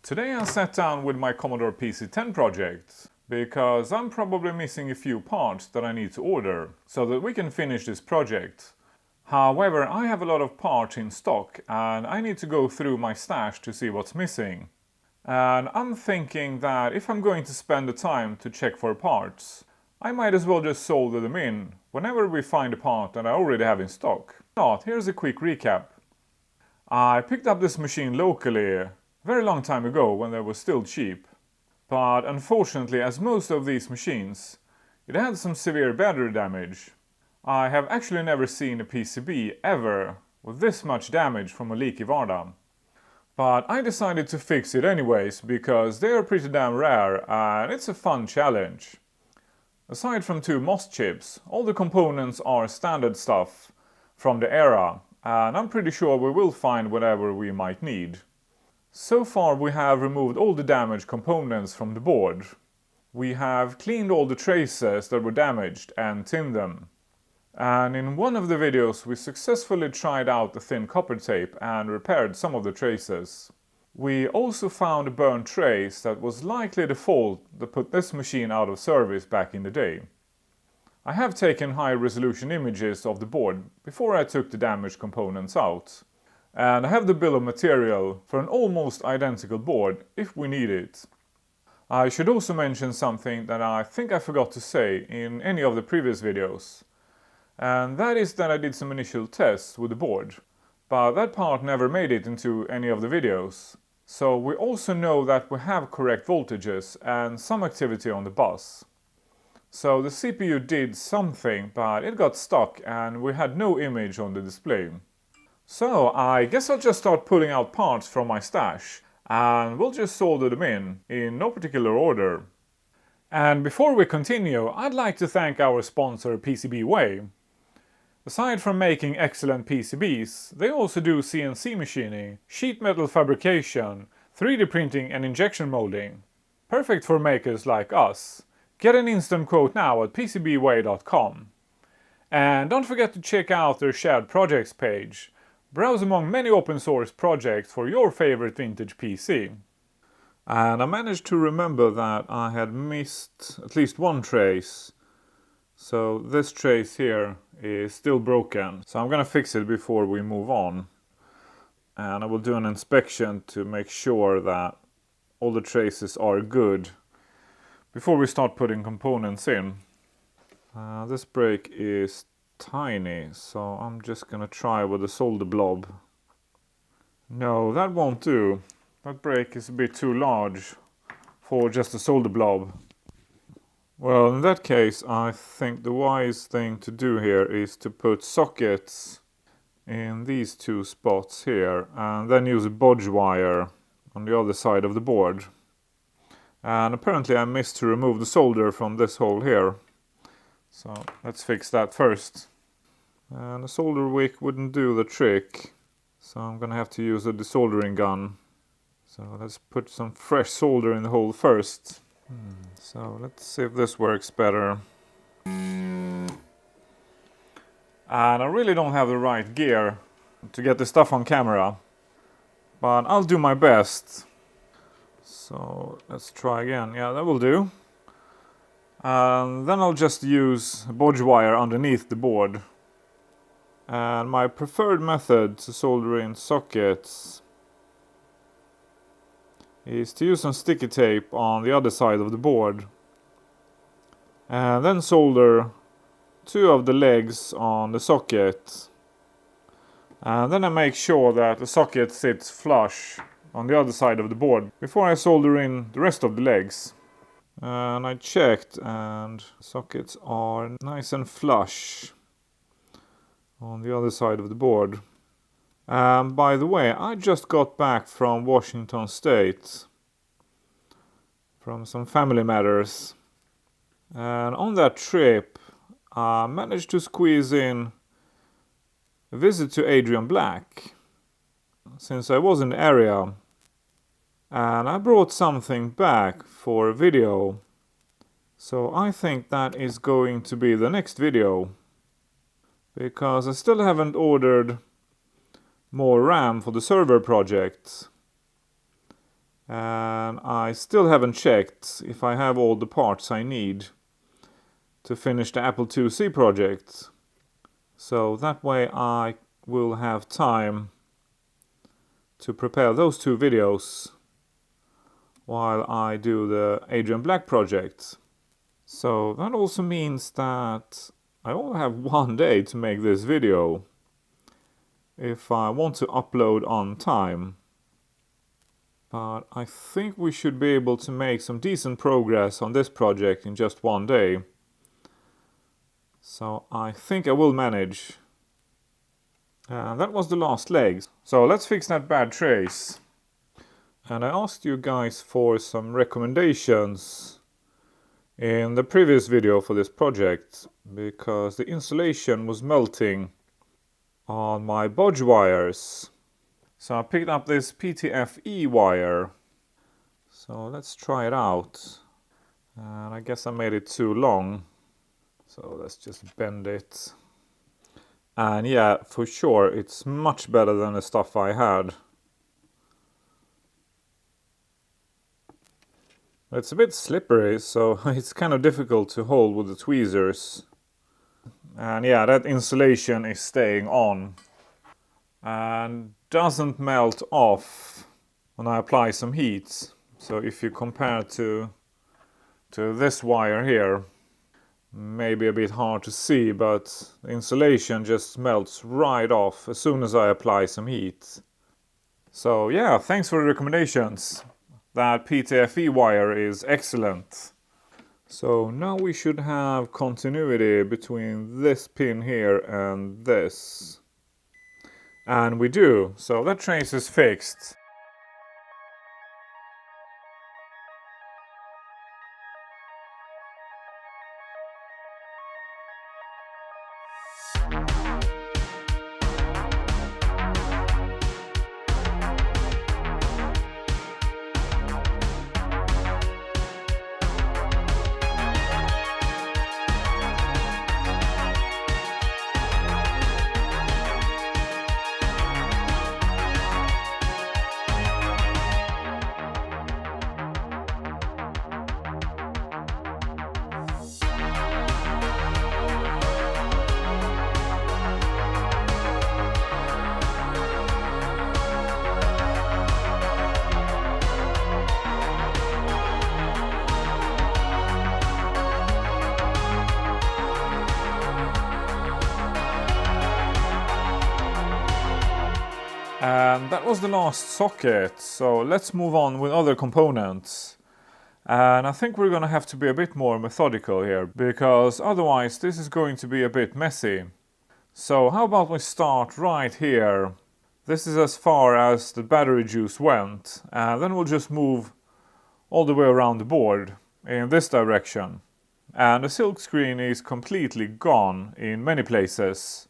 Today I sat down with my Commodore PC10 project because I'm probably missing a few parts that I need to order so that we can finish this project. However, I have a lot of parts in stock and I need to go through my stash to see what's missing. And I'm thinking that if I'm going to spend the time to check for parts, I might as well just solder them in whenever we find a part that I already have in stock. But here's a quick recap. I picked up this machine locally a very long time ago when they were still cheap. But unfortunately, as most of these machines, it had some severe battery damage. I have actually never seen a PCB ever with this much damage from a leaky VARTA. But I decided to fix it anyways because they are pretty damn rare and it's a fun challenge. Aside from two MOS chips, all the components are standard stuff from the era, and I'm pretty sure we will find whatever we might need. So far we have removed all the damaged components from the board. We have cleaned all the traces that were damaged and tinned them. And in one of the videos we successfully tried out the thin copper tape and repaired some of the traces. We also found a burnt trace that was likely the fault that put this machine out of service back in the day. I have taken high-resolution images of the board before I took the damaged components out. And I have the bill of material for an almost identical board if we need it. I should also mention something that I think I forgot to say in any of the previous videos. And that is that I did some initial tests with the board. But that part never made it into any of the videos. So we also know that we have correct voltages and some activity on the bus. So the CPU did something, but it got stuck and we had no image on the display. So I guess I'll just start pulling out parts from my stash and we'll just solder them in no particular order. And before we continue, I'd like to thank our sponsor PCB. Aside from making excellent PCBs, they also do CNC machining, sheet metal fabrication, 3D printing and injection molding. Perfect for makers like us. Get an instant quote now at PCBway.com. And don't forget to check out their shared projects page. Browse among many open source projects for your favorite vintage PC. And I managed to remember that I had missed at least one trace. So this trace here is still broken. So I'm gonna fix it before we move on. And I will do an inspection to make sure that all the traces are good before we start putting components in. This break is tiny, so I'm just gonna try with a solder blob. No, that won't do. That break is a bit too large for just a solder blob. Well, in that case, I think the wise thing to do here is to put sockets in these two spots here and then use a bodge wire on the other side of the board. And apparently I missed to remove the solder from this hole here. So let's fix that first. And a solder wick wouldn't do the trick, so I'm gonna have to use a desoldering gun. So let's put some fresh solder in the hole first. So let's see if this works better. And I really don't have the right gear to get the stuff on camera, but I'll do my best. So let's try again. Yeah, that will do. And then I'll just use a bodge wire underneath the board. And my preferred method to solder in sockets is to use some sticky tape on the other side of the board. And then solder two of the legs on the socket. And then I make sure that the socket sits flush on the other side of the board before I solder in the rest of the legs. And I checked and sockets are nice and flush on the other side of the board. By the way, I just got back from Washington State from some family matters. And on that trip, I managed to squeeze in a visit to Adrian Black, since I was in the area. And I brought something back for a video. So I think that is going to be the next video. Because I still haven't ordered more RAM for the server project. And I still haven't checked if I have all the parts I need to finish the Apple IIc project. So that way I will have time to prepare those two videos while I do the Adrian Black project. So that also means that I only have one day to make this video if I want to upload on time. But I think we should be able to make some decent progress on this project in just one day. So I think I will manage. And that was the last leg. So let's fix that bad trace. And I asked you guys for some recommendations in the previous video for this project, because the insulation was melting on my bodge wires. So I picked up this PTFE wire. So let's try it out. And I guess I made it too long. So let's just bend it. And yeah, for sure, it's much better than the stuff I had. It's a bit slippery, so it's kind of difficult to hold with the tweezers. And yeah, that insulation is staying on and doesn't melt off when I apply some heat. So if you compare to this wire here, maybe a bit hard to see, but the insulation just melts right off as soon as I apply some heat. So yeah, thanks for the recommendations. That PTFE wire is excellent. So now we should have continuity between this pin here and this. And we do, so that trace is fixed. And that was the last socket, so let's move on with other components. And I think we're gonna have to be a bit more methodical here, because otherwise this is going to be a bit messy. So how about we start right here. This is as far as the battery juice went, and then we'll just move all the way around the board in this direction. And the silk screen is completely gone in many places.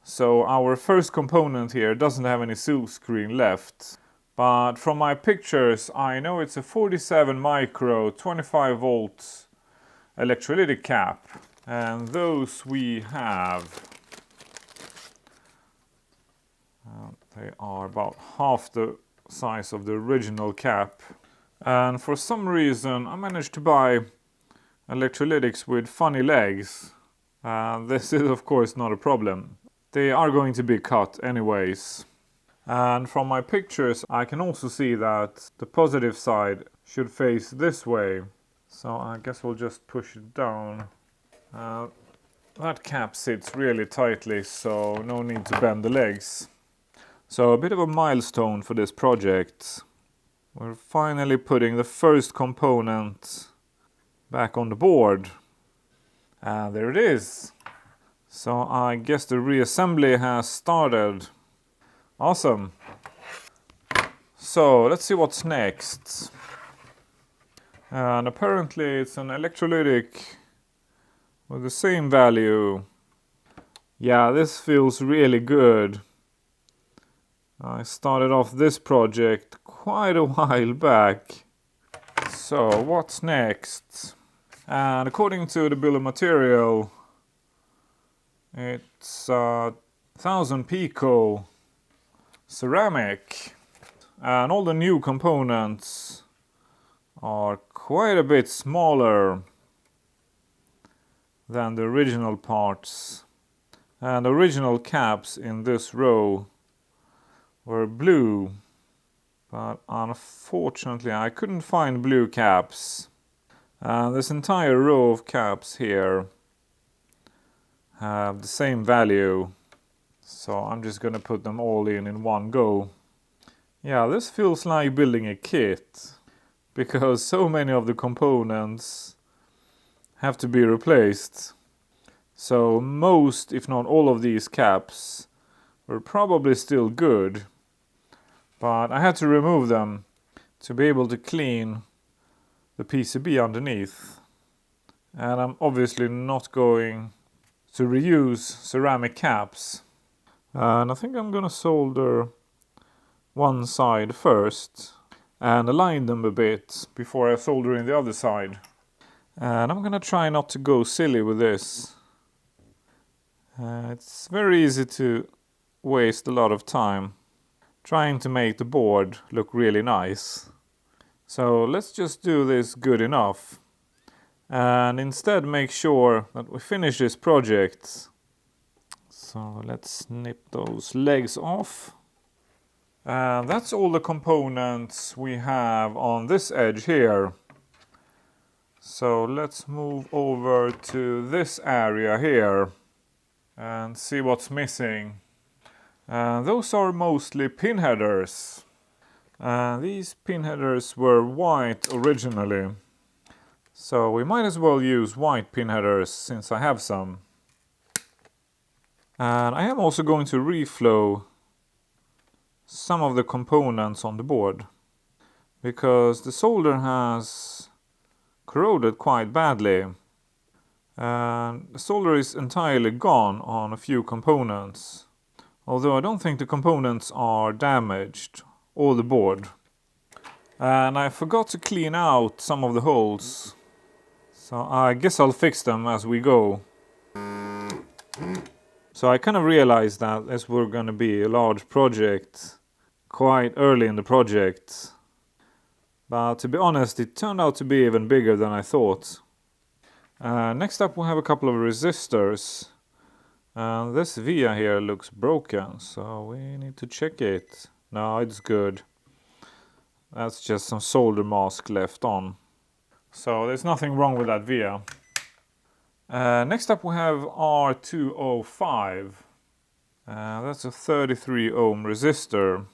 So our first component here doesn't have any silk screen left. But from my pictures I know it's a 47 micro 25 volt electrolytic cap. And those we have. They are about half the size of the original cap. And for some reason I managed to buy electrolytics with funny legs. This is of course not a problem. They are going to be cut anyways. And from my pictures I can also see that the positive side should face this way. So I guess we'll just push it down. That cap sits really tightly, so no need to bend the legs. So a bit of a milestone for this project. We're finally putting the first component back on the board. And there it is. So I guess the reassembly has started. Awesome. So let's see what's next. And apparently it's an electrolytic with the same value. Yeah, this feels really good. I started off this project quite a while back. So what's next? And according to the bill of material, it's 1000 pico ceramic. and all the new components are quite a bit smaller than the original parts. And the original caps in this row were blue, but unfortunately I couldn't find blue caps. And this entire row of caps here have the same value, so I'm just gonna put them all in one go. Yeah, this feels like building a kit, because so many of the components have to be replaced. So most, if not all of these caps were probably still good, but I had to remove them to be able to clean the PCB underneath. And I'm obviously not going to reuse ceramic caps. And I think I'm gonna solder one side first and align them a bit before I solder in the other side. And I'm gonna try not to go silly with this. It's very easy to waste a lot of time trying to make the board look really nice. So let's just do this good enough and instead make sure that we finish this project. So let's snip those legs off. And that's all the components we have on this edge here. So let's move over to this area here and see what's missing. Those are mostly pin headers. These pin headers were white originally, so we might as well use white pin headers since I have some. And I am also going to reflow some of the components on the board, because the solder has corroded quite badly. And the solder is entirely gone on a few components, although I don't think the components are damaged or the board. And I forgot to clean out some of the holes, so I guess I'll fix them as we go. So I kind of realized that this were going to be a large project quite early in the project, but to be honest it turned out to be even bigger than I thought. Next up we have a couple of resistors. This via here looks broken, so we need to check it. No, it's good. That's just some solder mask left on. So there's nothing wrong with that via. Next up we have R205. That's a 33 ohm resistor.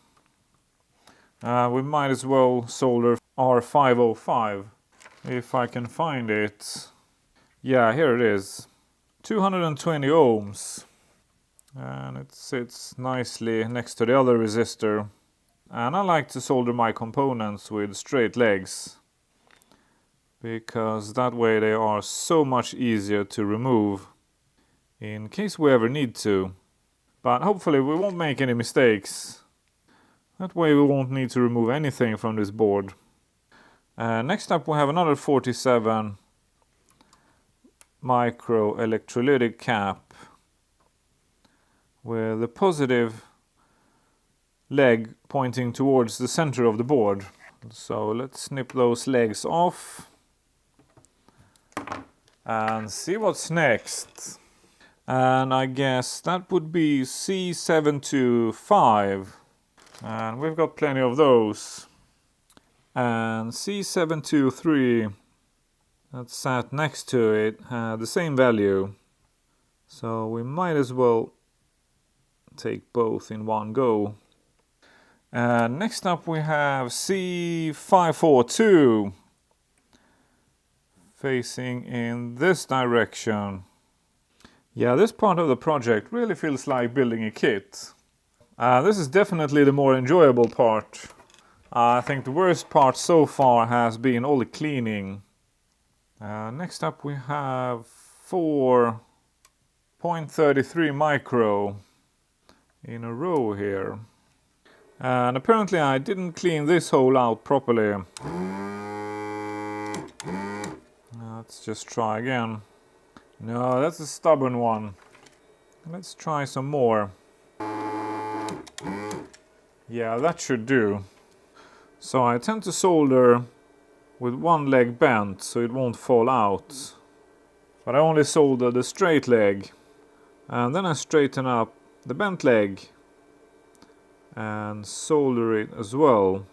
We might as well solder R505 if I can find it. Yeah, here it is. 220 ohms. And it sits nicely next to the other resistor. And I like to solder my components with straight legs, because that way they are so much easier to remove in case we ever need to. But hopefully we won't make any mistakes. That way we won't need to remove anything from this board. Next up we have another 47 micro electrolytic cap with the positive leg pointing towards the center of the board. So let's snip those legs off and see what's next. And I guess that would be C725, and we've got plenty of those. And C723 that sat next to it had the same value, so we might as well take both in one go. And next up we have C542 facing in this direction. Yeah, this part of the project really feels like building a kit. This is definitely the more enjoyable part. I think the worst part so far has been all the cleaning. Next up we have 4.33 micro in a row here. And apparently I didn't clean this hole out properly. Let's just try again. No, that's a stubborn one. Let's try some more. Yeah, that should do. So I tend to solder with one leg bent so it won't fall out. But I only solder the straight leg, and then I straighten up the bent leg and solder it as well.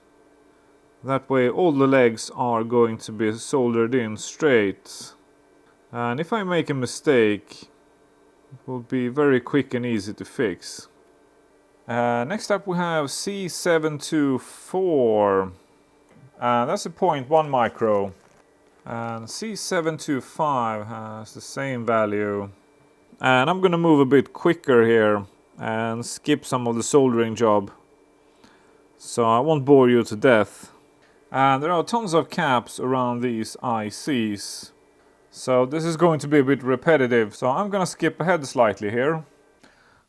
That way all the legs are going to be soldered in straight. And if I make a mistake, it will be very quick and easy to fix. Next up we have C724. That's a 0.1 micro. And C725 has the same value. And I'm gonna move a bit quicker here and skip some of the soldering job, so I won't bore you to death. And there are tons of caps around these ICs, so this is going to be a bit repetitive, so I'm gonna skip ahead slightly here.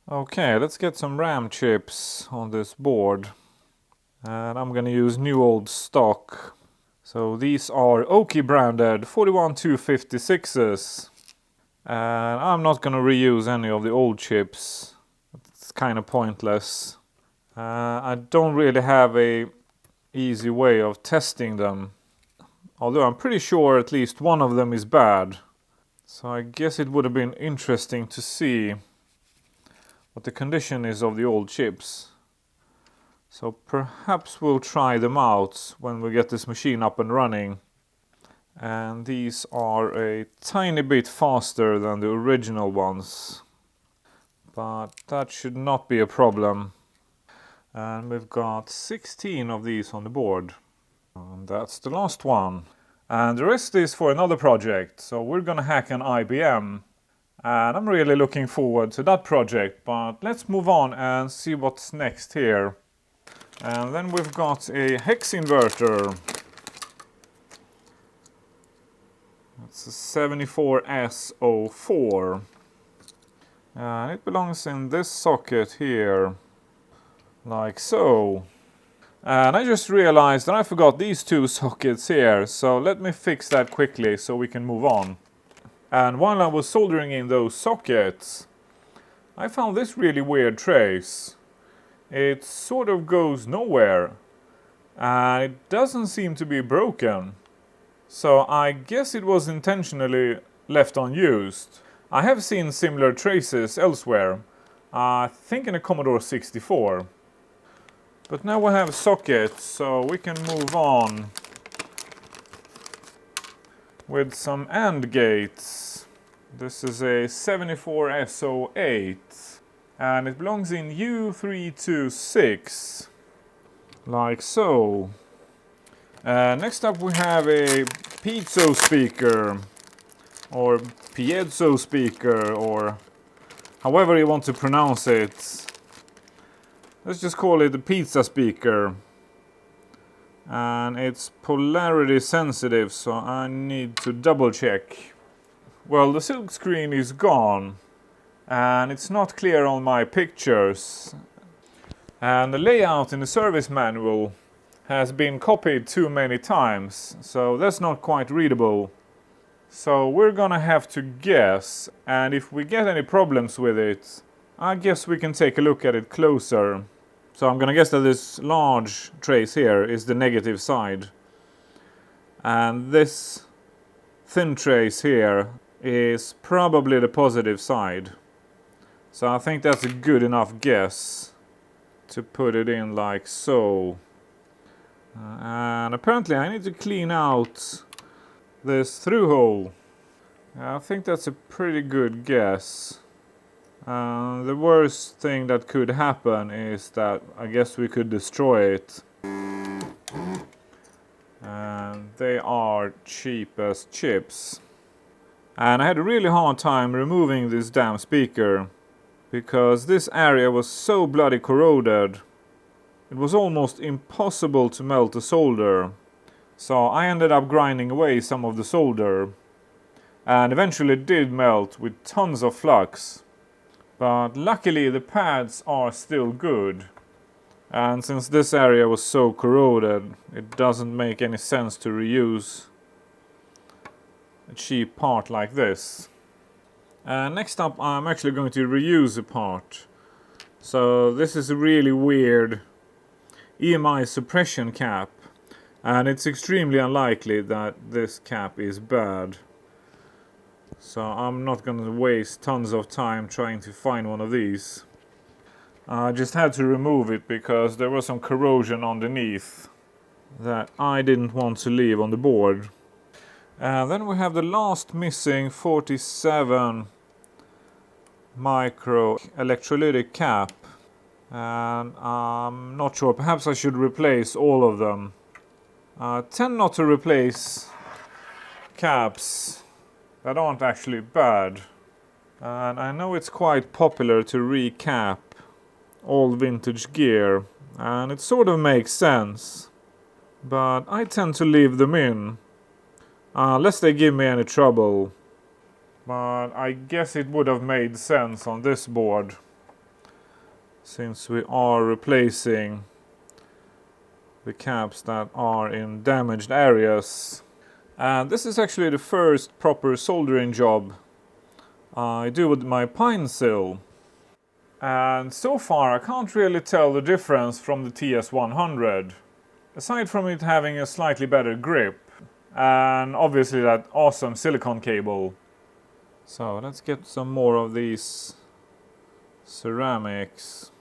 Okay, let's get some RAM chips on this board. And I'm gonna use new old stock. So these are Oki branded 41256s. And I'm not gonna reuse any of the old chips. It's kind of pointless. I don't really have a easy way of testing them. Although I'm pretty sure at least one of them is bad. So I guess it would have been interesting to see what the condition is of the old chips. So perhaps we'll try them out when we get this machine up and running. And these are a tiny bit faster than the original ones. But that should not be a problem. And we've got 16 of these on the board. And that's the last one. And the rest is for another project. So we're gonna hack an IBM. And I'm really looking forward to that project. But let's move on and see what's next here. And then we've got a hex inverter. It's a 74S04. It belongs in this socket here, like so. And I just realized that I forgot these two sockets here, so let me fix that quickly so we can move on. And while I was soldering in those sockets, I found this really weird trace. It sort of goes nowhere, and it doesn't seem to be broken. So I guess it was intentionally left unused. I have seen similar traces elsewhere, I think in a Commodore 64. But now we have sockets, so we can move on with some AND gates. This is a 74S08. And it belongs in U326, like so. Next up we have a piezo speaker, or piezo speaker, or however you want to pronounce it. Let's just call it a pizza speaker. And it's polarity sensitive, so I need to double check. Well, the silk screen is gone. And it's not clear on my pictures. And the layout in the service manual has been copied too many times, so that's not quite readable. So we're gonna have to guess, and if we get any problems with it, I guess we can take a look at it closer. So I'm gonna guess that this large trace here is the negative side. And this thin trace here is probably the positive side. So I think that's a good enough guess to put it in like so. And apparently I need to clean out this through hole. I think that's a pretty good guess. The worst thing that could happen is that I guess we could destroy it. And they are cheap as chips. And I had a really hard time removing this damn speaker, because this area was so bloody corroded. It was almost impossible to melt the solder. So I ended up grinding away some of the solder. And eventually it did melt with tons of flux. But luckily the pads are still good. And since this area was so corroded, it doesn't make any sense to reuse a cheap part like this. Next up I'm actually going to reuse a part. So this is a really weird EMI suppression cap. And it's extremely unlikely that this cap is bad. So I'm not going to waste tons of time trying to find one of these. I just had to remove it because there was some corrosion underneath that I didn't want to leave on the board. And then we have the last missing 47 micro electrolytic cap. And I'm not sure, perhaps I should replace all of them. I tend not to replace caps that aren't actually bad. And I know it's quite popular to recap all vintage gear, and it sort of makes sense. But I tend to leave them in, unless they give me any trouble. But I guess it would have made sense on this board, since we are replacing the caps that are in damaged areas. And this is actually the first proper soldering job I do with my pine sill. And so far I can't really tell the difference from the TS100, aside from it having a slightly better grip and obviously that awesome silicone cable. So let's get some more of these ceramics.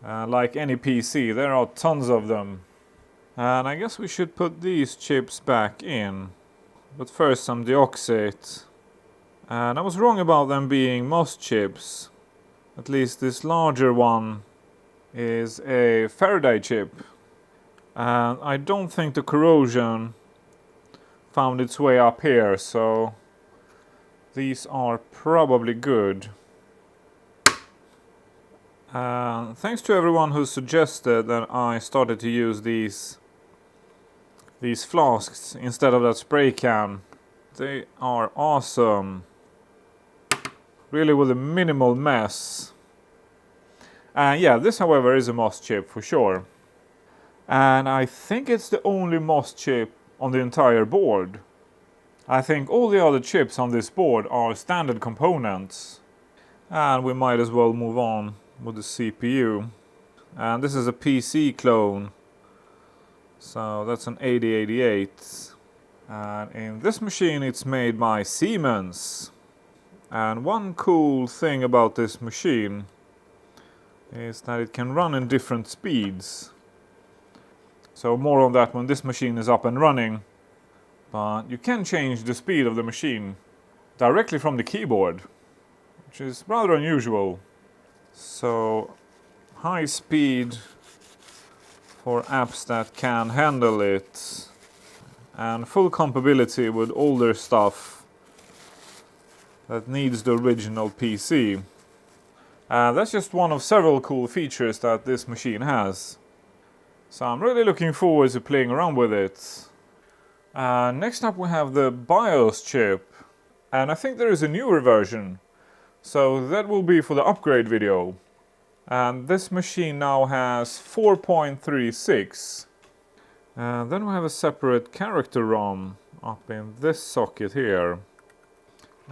Like any PC, there are tons of them. And I guess we should put these chips back in. But first some deoxit. And I was wrong about them being MOS chips. At least this larger one is a Faraday chip. And I don't think the corrosion found its way up here, so these are probably good. Thanks to everyone who suggested that I started to use these flasks instead of that spray can. They are awesome. Really with a minimal mess. Yeah, this however is a MOS chip for sure. And I think it's the only MOS chip on the entire board. I think all the other chips on this board are standard components. And we might as well move on with the CPU. And this is a PC clone. So that's an 8088. And in this machine it's made by Siemens. And one cool thing about this machine is that it can run in different speeds. So more on that when this machine is up and running. But you can change the speed of the machine directly from the keyboard, which is rather unusual. So high speed for apps that can handle it, and full compatibility with older stuff that needs the original PC. That's just one of several cool features that this machine has. So I'm really looking forward to playing around with it. Next up we have the BIOS chip. And I think there is a newer version. So that will be for the upgrade video. And this machine now has 4.36. And then we have a separate character ROM up in this socket here.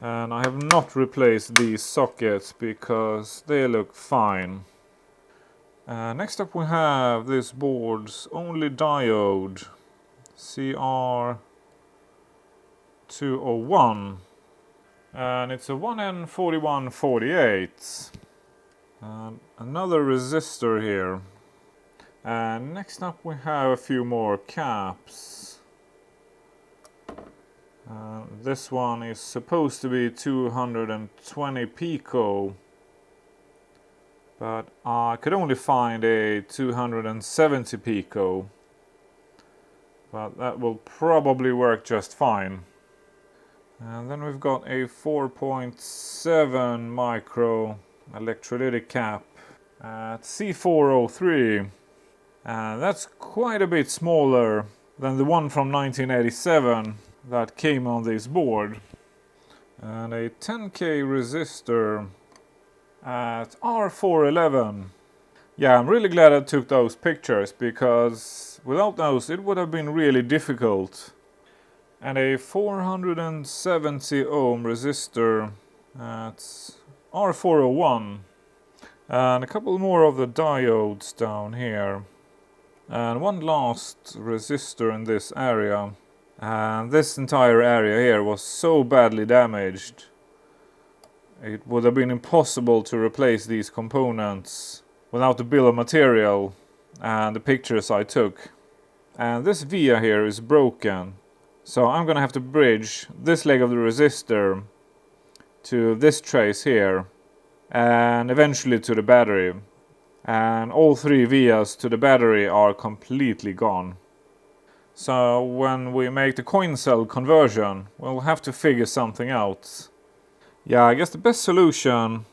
And I have not replaced these sockets because they look fine. Next up we have this board's only diode, CR201. And it's a 1N4148. And another resistor here. And next up we have a few more caps. This one is supposed to be 220 pico, but I could only find a 270 pico, but that will probably work just fine. And then we've got a 4.7 micro electrolytic cap at C403, and that's quite a bit smaller than the one from 1987 that came on this board. And a 10K resistor at R411. Yeah, I'm really glad I took those pictures, because without those it would have been really difficult. And a 470 ohm resistor at R401. And a couple more of the diodes down here. and one last resistor in this area. And this entire area here was so badly damaged, it would have been impossible to replace these components without the bill of material and the pictures I took. And this via here is broken, so I'm gonna have to bridge this leg of the resistor to this trace here and eventually to the battery. And all three vias to the battery are completely gone. So when we make the coin cell conversion, we'll have to figure something out. Yeah, I guess the best solution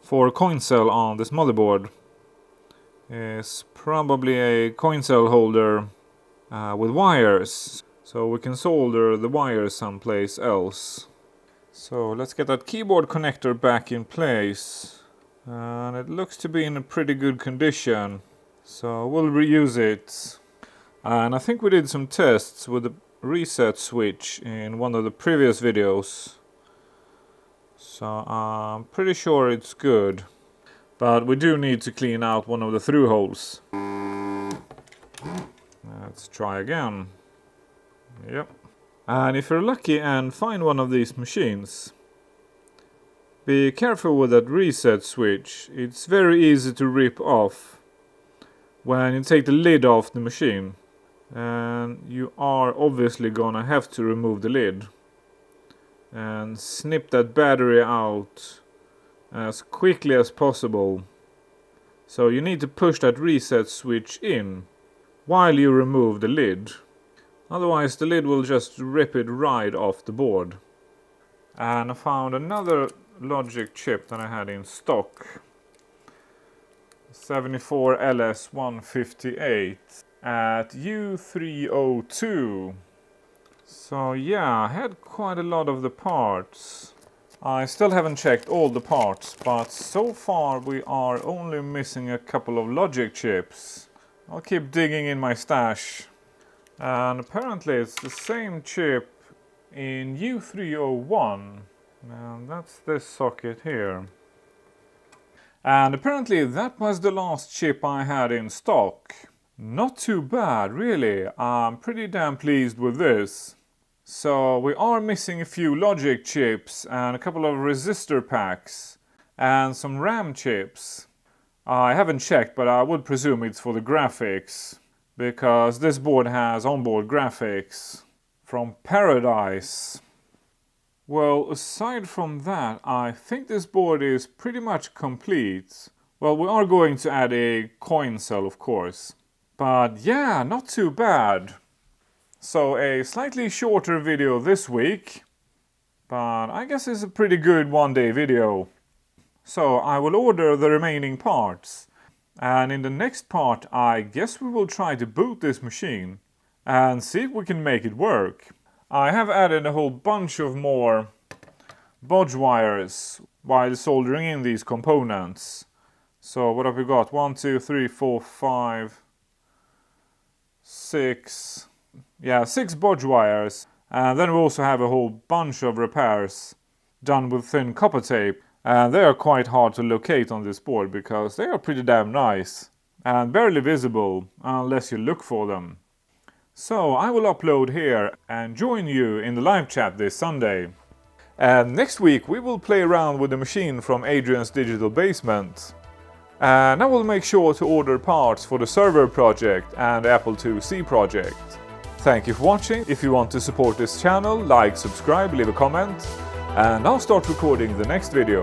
for a coin cell on this motherboard is probably a coin cell holder with wires, so we can solder the wires someplace else. So let's get that keyboard connector back in place, and it looks to be in a pretty good condition, so we'll reuse it. And I think we did some tests with the reset switch in one of the previous videos, so I'm pretty sure it's good. But we do need to clean out one of the through holes. Let's try again. Yep. And if you're lucky and find one of these machines, be careful with that reset switch. It's very easy to rip off when you take the lid off the machine. And you are obviously gonna have to remove the lid and snip that battery out as quickly as possible. So you need to push that reset switch in while you remove the lid. Otherwise the lid will just rip it right off the board. And I found another logic chip that I had in stock. 74LS158 at U302. So yeah, I had quite a lot of the parts. I still haven't checked all the parts, but so far we are only missing a couple of logic chips. I'll keep digging in my stash. And apparently it's the same chip in U301. And that's this socket here. And apparently that was the last chip I had in stock. Not too bad, really. I'm pretty damn pleased with this. So we are missing a few logic chips and a couple of resistor packs and some RAM chips. I haven't checked, but I would presume it's for the graphics, because this board has onboard graphics from Paradise. Well, aside from that, I think this board is pretty much complete. Well, we are going to add a coin cell, of course. But yeah, not too bad. So a slightly shorter video this week, but I guess it's a pretty good one-day video. So I will order the remaining parts, and in the next part I guess we will try to boot this machine and see if we can make it work. I have added a whole bunch of more bodge wires while soldering in these components. So what have we got? 1, 2, 3, 4, 5, 6... Yeah, 6 bodge wires, and then we also have a whole bunch of repairs done with thin copper tape, and they are quite hard to locate on this board because they are pretty damn nice and barely visible unless you look for them. So I will upload here and join you in the live chat this Sunday. And next week we will play around with the machine from Adrian's Digital Basement. And I will make sure to order parts for the server project and Apple IIc project. Thank you for watching. If you want to support this channel, like, subscribe, leave a comment, and I'll start recording the next video.